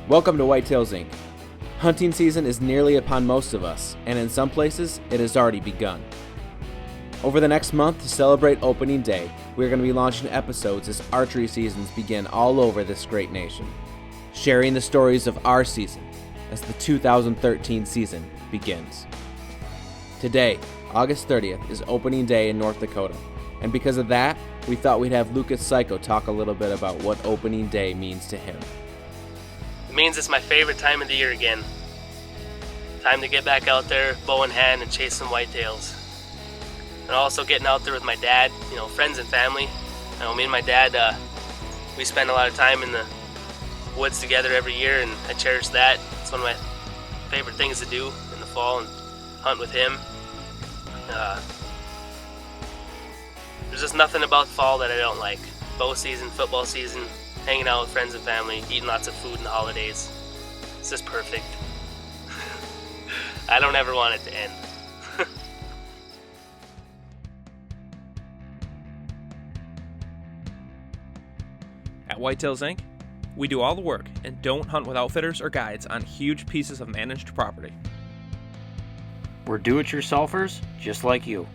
Welcome to Whitetails, Inc. Hunting season is nearly upon most of us, and in some places, it has already begun. Over the next month, to celebrate opening day, we are going to be launching episodes as archery seasons begin all over this great nation, sharing the stories of our season as the 2013 season begins. Today, August 30th, is opening day in North Dakota, and because of that, we thought we'd have Lucas Psycho talk a little bit about what opening day means to him. It means it's my favorite time of the year again. Time to get back out there, bow in hand, and chase some whitetails. And also getting out there with my dad, friends and family. Me and my dad, we spend a lot of time in the woods together every year, and I cherish that. It's one of my favorite things to do in the fall, and hunt with him. There's just nothing about fall that I don't like. Bow season, football season, hanging out with friends and family, eating lots of food in the holidays. It's just perfect. I don't ever want it to end. At Whitetails, Inc., we do all the work and don't hunt with outfitters or guides on huge pieces of managed property. We're do-it-yourselfers just like you.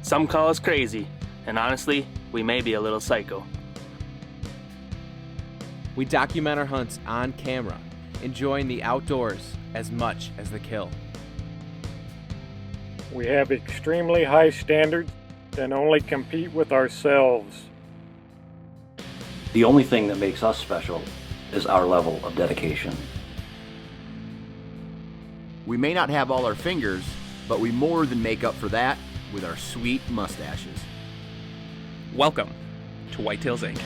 Some call us crazy, and honestly, we may be a little psycho. We document our hunts on camera, enjoying the outdoors as much as the kill. We have extremely high standards and only compete with ourselves. The only thing that makes us special is our level of dedication. We may not have all our fingers, but we more than make up for that with our sweet mustaches. Welcome to Whitetails, Inc.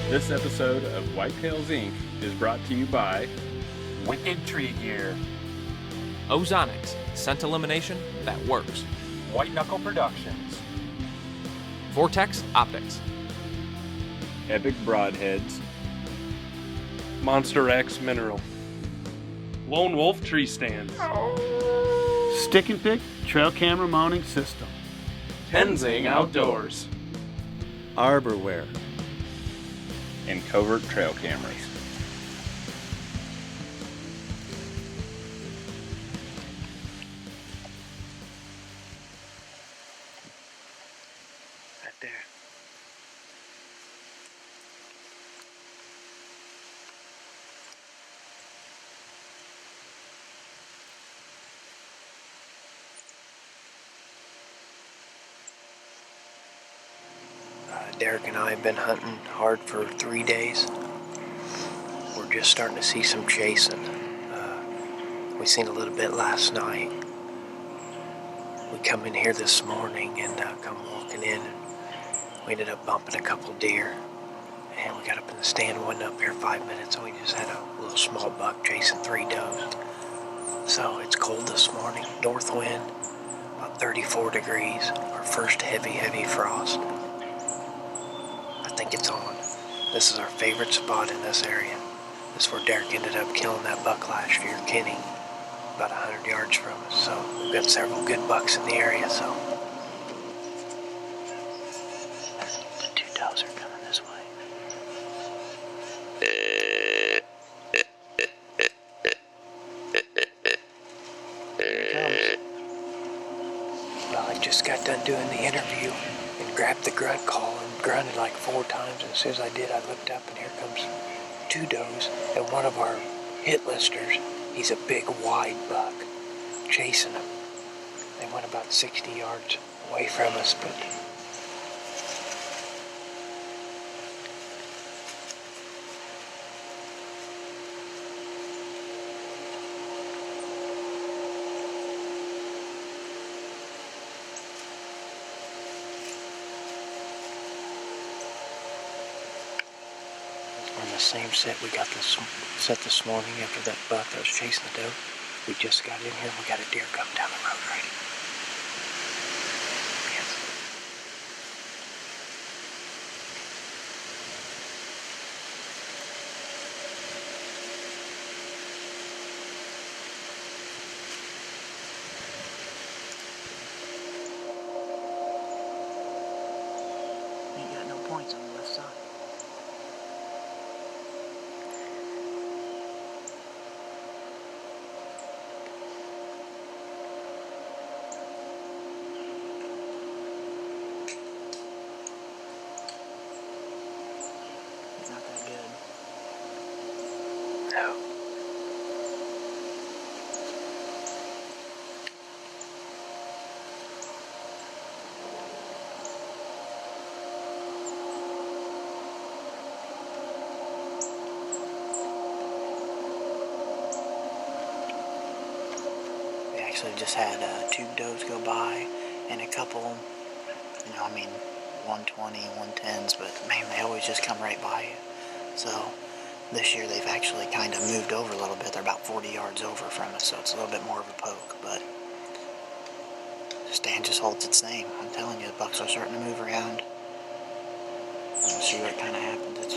This episode of Whitetails, Inc. is brought to you by Wicked Tree Gear, Ozonics, scent elimination that works. White Knuckle Productions, Vortex Optics, Epic Broadheads, Monster X Mineral, Lone Wolf Tree Stands, Stick and Pick Trail Camera Mounting System, Tenzing Outdoors, Arborwear, and Covert Trail Cameras. Right there. Derek and I have been hunting hard for 3 days. We're just starting to see some chasing. We seen a little bit last night. We come in here this morning and come walking in, and we ended up bumping a couple deer. And we got up in the stand, wasn't up here 5 minutes, and we just had a little small buck chasing 3 does. So it's cold this morning, north wind, about 34 degrees, our first heavy frost. I think it's on. This is our favorite spot in this area. This is where Derek ended up killing that buck last year, Kenny, about 100 yards from us. So we've got several good bucks in the area, so. The 2 does are coming this way. Here he comes. Well, I just got done doing the interview and grabbed the grunt call and grunted like 4 times, and as soon as I did, I looked up and here comes 2 does and one of our hit listers. He's a big wide buck chasing him. They went about 60 yards away from us, but on the same set we got this set this morning after that buck that was chasing the doe. We just got in here and we got a deer coming down the road right. Yes. So we actually just had two does go by and a couple, 120, 110s, but man, they always just come right by you. So this year they've actually kind of moved over a little bit. They're about 40 yards over from us, so it's a little bit more of a poke, but the stand just holds its name. I'm telling you, the bucks are starting to move around. We'll see what kind of happens.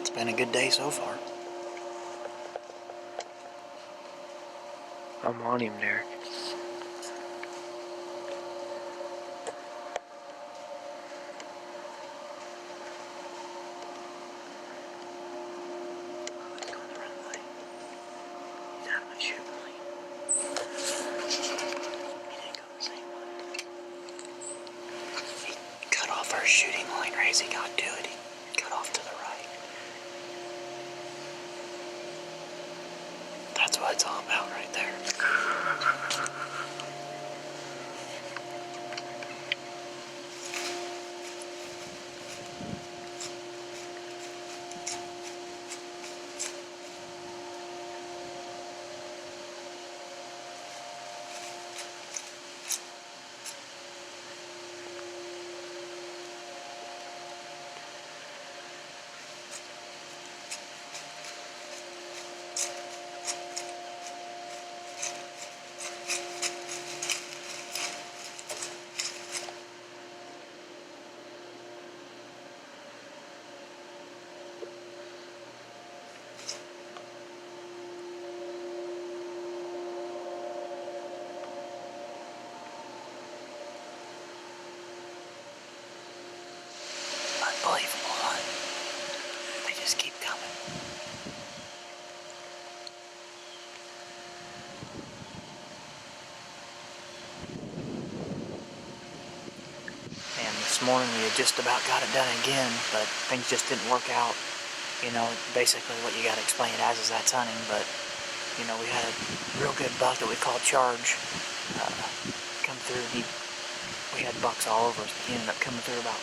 It's been a good day so far. I'm on him, Derek. Our shooting line right as he got to it. He cut off to the right. That's what it's all about right there. Unbelievable, huh? They just keep coming. And this morning we had just about got it done again, but things just didn't work out. Basically what you got to explain it as is that's hunting, but, we had a real good buck that we called Charge come through. We had bucks all over us. He ended up coming through about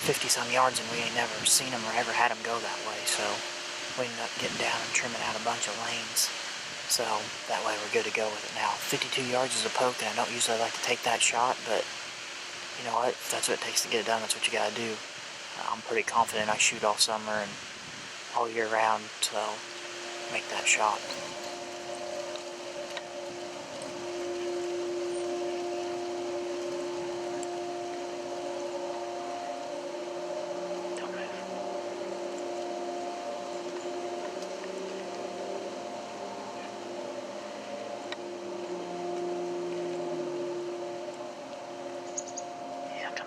50-some yards, and we ain't never seen him or ever had him go that way, so we ended up getting down and trimming out a bunch of lanes. So that way we're good to go with it now. 52 yards is a poke, and I don't usually like to take that shot, but you know what? If that's what it takes to get it done, that's what you gotta do. I'm pretty confident I shoot all summer and all year round, so make that shot.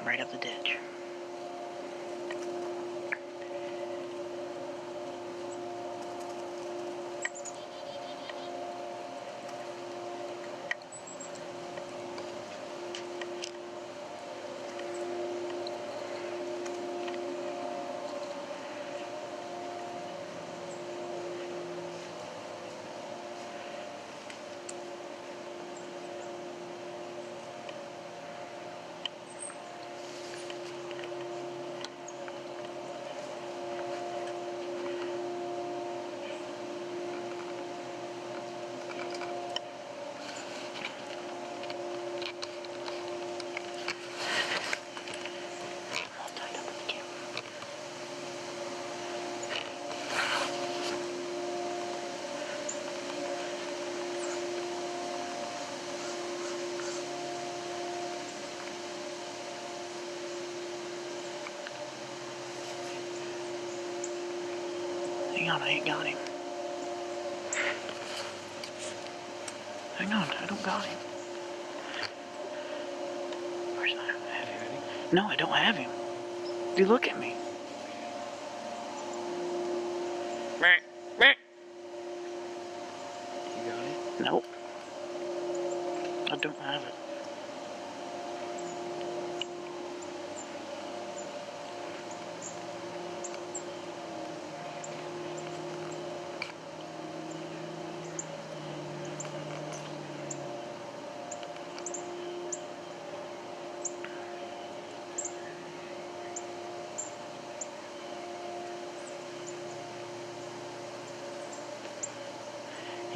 Right up the ditch. Hang on, I ain't got him. Hang on, I don't got him. Where's that? I have him. No, I don't have him. You look at me. You got it? Nope. I don't have it.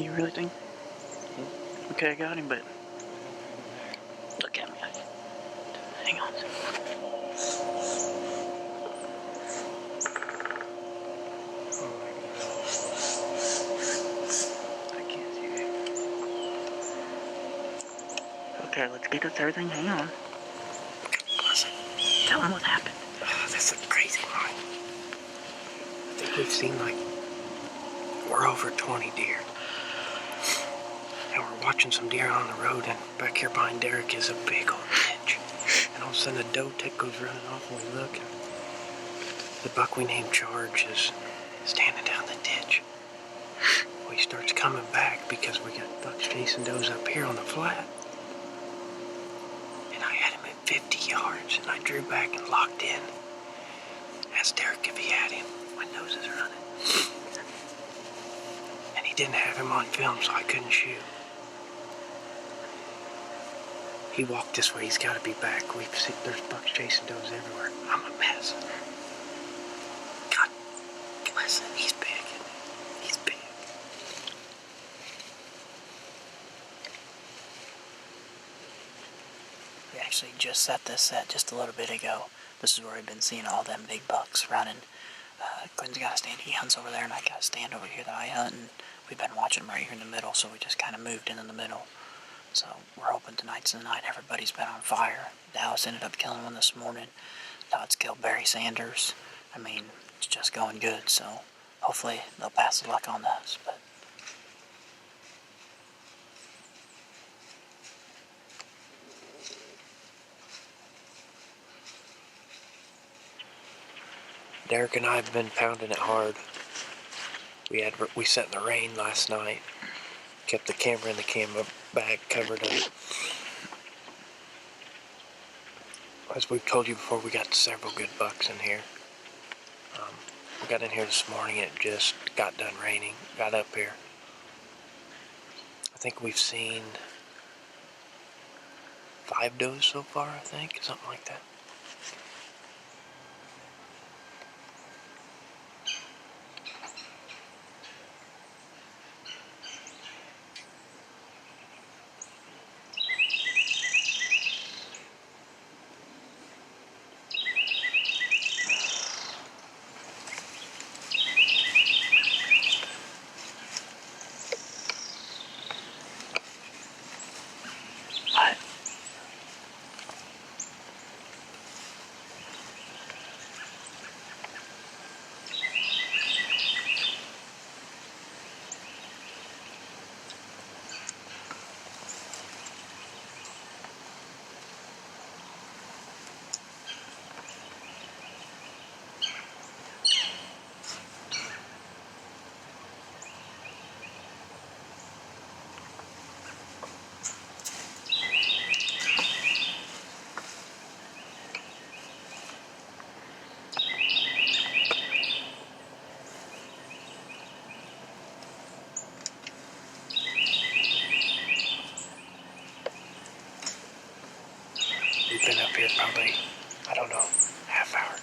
You really think? Okay, I got him, but look at me. Hang on. I can't see it. Okay, let's get us everything. Hang on. Tell him what happened. Oh, that's a crazy line. I think we've seen we're over 20 deer. And we're watching some deer on the road, and back here behind Derek is a big old ditch. And all of a sudden a doe tick goes running off, and we look, and the buck we named Charge is standing down the ditch. Well, he starts coming back because we got bucks chasing does up here on the flat. And I had him at 50 yards, and I drew back and locked in. Asked Derek if he had him. My nose is running. And he didn't have him on film, so I couldn't shoot. He walked this way, he's got to be back. There's bucks chasing does everywhere. I'm a mess. God bless him, he's big. He's big. We actually just set this set just a little bit ago. This is where we've been seeing all them big bucks running. Quinn's got a stand, he hunts over there, and I got a stand over here that I hunt, and we've been watching them right here in the middle, so we just kind of moved in the middle. So we're hoping tonight's the night. Everybody's been on fire. Dallas ended up killing one this morning. Todd's killed Barry Sanders. I mean, it's just going good, so hopefully they'll pass the luck on us. But Derek and I have been pounding it hard. We sat in the rain last night. Kept the camera in the camera bag covered up. As we've told you before, we got several good bucks in here. We got in here this morning and it just got done raining. Got up here. I think we've seen 5 does so far, I think. Something like that. We've been up here probably, I don't know, half hour.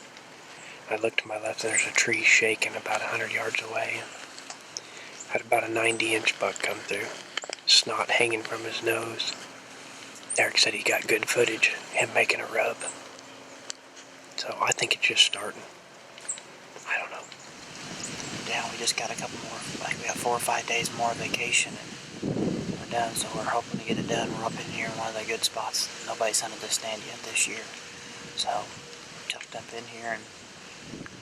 I looked to my left and there's a tree shaking about 100 yards away. And had about a 90-inch buck come through. Snot hanging from his nose. Derek said he got good footage, him making a rub. So I think it's just starting. I don't know. yeah, we just got a couple more, we got 4 or 5 days more vacation, and we're done, so we're hoping to get it done. We're up in here in one of the good spots. Nobody's hunted this stand yet this year, so tucked up in here, and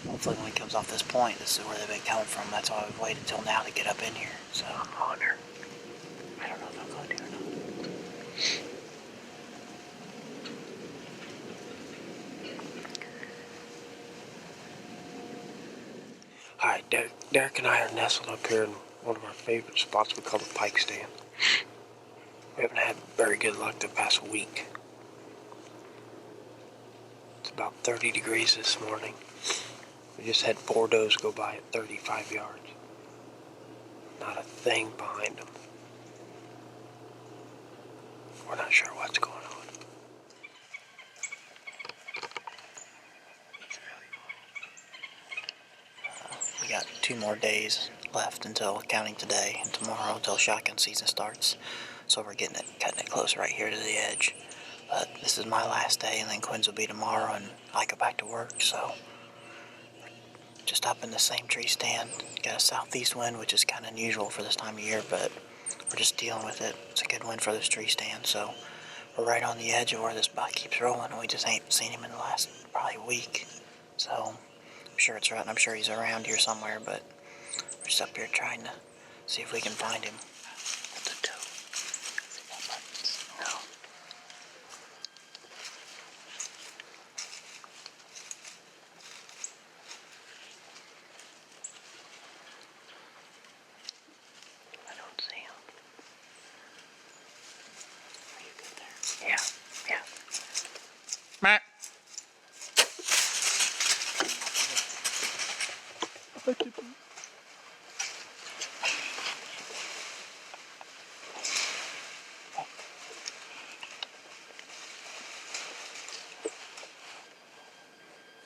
hopefully when he comes off this point, this is where they've been coming from. That's why we've waited till now to get up in here. So I wonder, I don't know if I'm going to do or not. Hi, Derek and I are nestled up here in one of our favorite spots we call the Pike Stand. We haven't had very good luck the past week. It's about 30 degrees this morning. We just had 4 does go by at 35 yards. Not a thing behind them. We're not sure what's going on. We got 2 more days left until counting today and tomorrow until shotgun season starts. So we're cutting it close right here to the edge. But this is my last day, and then Quinn's will be tomorrow, and I go back to work. So just up in the same tree stand. Got a southeast wind, which is kind of unusual for this time of year, but we're just dealing with it. It's a good wind for this tree stand, so we're right on the edge of where this buck keeps rolling, and we just ain't seen him in the last probably week. So I'm sure it's right, and I'm sure he's around here somewhere, but we're just up here trying to see if we can find him. No. I don't see him. Are you good there? Yeah. Matt.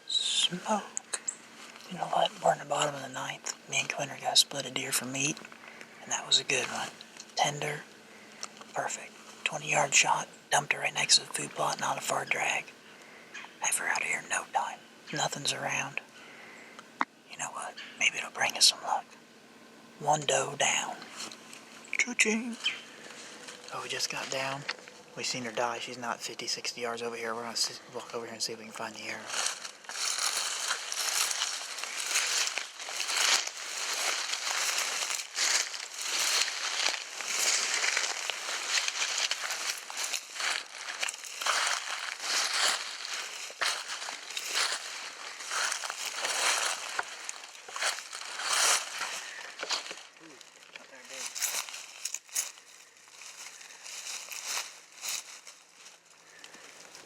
Smoke. You know what? We're in the bottom of the ninth. Me and Quinn are gonna split a deer for meat, and that was a good one. Tender, perfect. 20-yard shot. Dumped her right next to the food plot, not a far drag. Have her out of here in no time. Nothing's around. You know what? Maybe it'll bring us some luck. One doe down. Choo-ching. Oh, we just got down. We seen her die. She's not 50, 60 yards over here. We're gonna walk over here and see if we can find the arrow.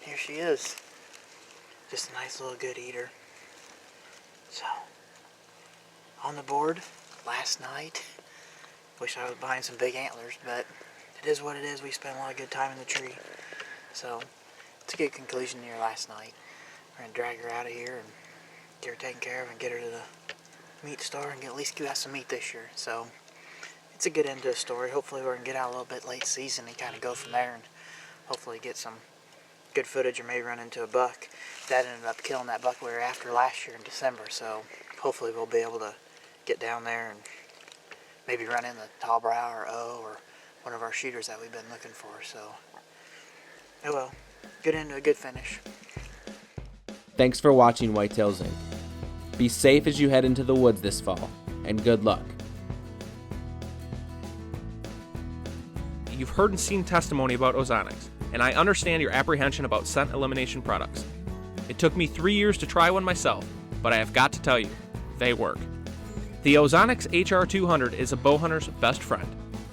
Here she is. Just a nice little good eater. So, on the board last night. Wish I was buying some big antlers, but it is what it is. We spent a lot of good time in the tree. So, it's a good conclusion here last night. We're going to drag her out of here and get her taken care of and get her to the meat store and at least get us some meat this year. So, it's a good end to the story. Hopefully we can get out a little bit late season and kind of go from there and hopefully get some good footage or maybe run into a buck. That ended up killing that buck we were after last year in December, so hopefully we'll be able to get down there and maybe run in the tallbrow or O or one of our shooters that we've been looking for. So, oh well, good end to a good finish. Thanks for watching Whitetails Inc. Be safe as you head into the woods this fall, and good luck. You've heard and seen testimony about Ozonics, and I understand your apprehension about scent elimination products. It took me 3 years to try one myself, but I have got to tell you, they work. The Ozonics HR200 is a bow hunter's best friend.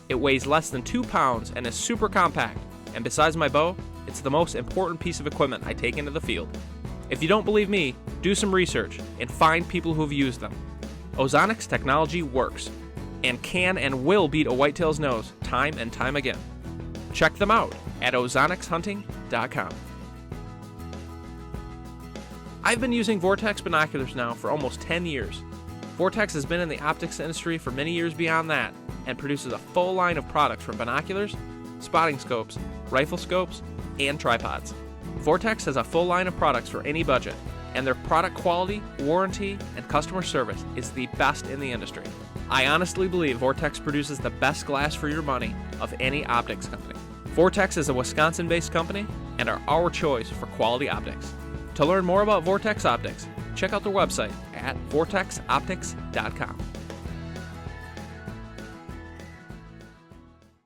It weighs less than 2 pounds and is super compact, and besides my bow, it's the most important piece of equipment I take into the field. If you don't believe me, do some research and find people who've used them. Ozonics technology works, and can and will beat a whitetail's nose time and time again. Check them out at ozonicshunting.com. I've been using Vortex binoculars now for almost 10 years. Vortex has been in the optics industry for many years beyond that and produces a full line of products from binoculars, spotting scopes, rifle scopes, and tripods. Vortex has a full line of products for any budget, and their product quality, warranty, and customer service is the best in the industry. I honestly believe Vortex produces the best glass for your money of any optics company. Vortex is a Wisconsin-based company and are our choice for quality optics. To learn more about Vortex Optics, check out their website at vortexoptics.com.